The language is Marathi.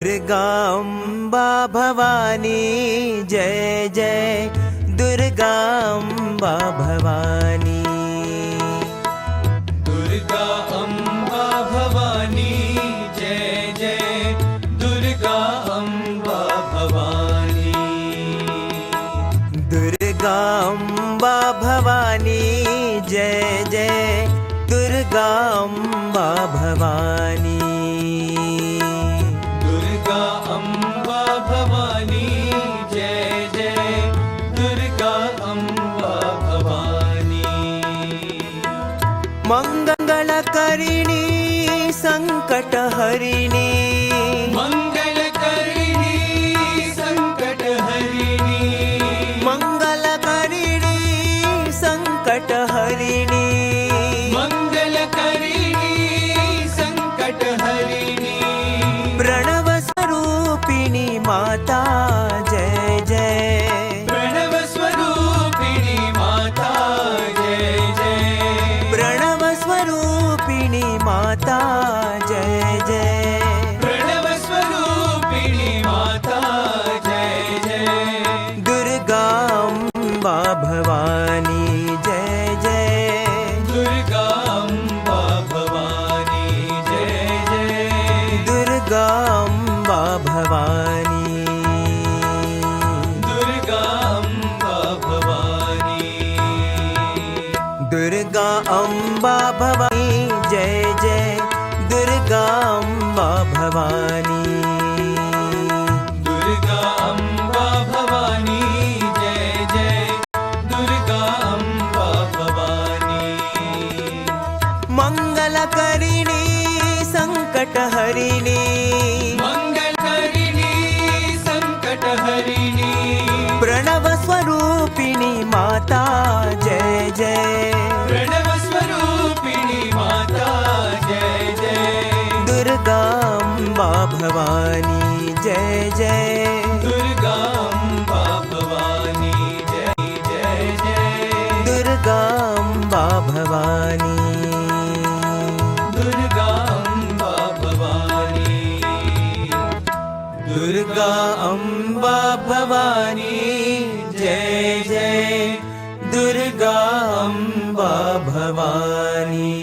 दुर्गा अम्बा भवानी जय जय दुर्गा अम्बा भवानी। दुर्गा अम्बा भवानी जय जय दुर्गा अम्बा भवानी। दुर्गा अम्बा भवानी जय जय दुर्गा अम्बा भवानी। दुर्गा अम्बा भवानी जय जय दुर्गा अम्बा भवानी। मंगलकरिणी संकटहरिणी मंगलकरिणी संकटहरिणी। मंगलकरिणी संकटहरिणी मंगलकरिणी संकटहरिणी। प्रणव स्वरूपिणी माता जय जय। प्रणव स्वरूपिणी माता जय जय। प्रणव स्वरूपिणी माता जय जय। प्रणव स्वरूपिणी माता जय जय। दुर्गा अम्बा भवानी जय जय। दुर्गा अम्बा भवानी जय जय। दुर्गा अम्बा भवानी। दुर्गा अम्बा भवानी। दुर्गा अम्बा भवानी जय जय दुर्गा अम्बा भवानी। दुर्गा अम्बा भवानी जय जय दुर्गा अम्बा भवानी। मंगलकरिणी संकटहरिणी मंगलकरिणी संकटहरिणी। प्रणव स्वरूपिणी माता जय जय। प्रणव स्वरूपिणी माता जय जय। दुर्गा अम्बा भवानी जय जय। दुर्गा अम्बा भवानी जय जय जय। दुर्गा अम्बा भवानी। दुर्गा अम्बा भवानी। दुर्गा अम्बा भवानी जय जय दुर्गा अम्बा भवानी।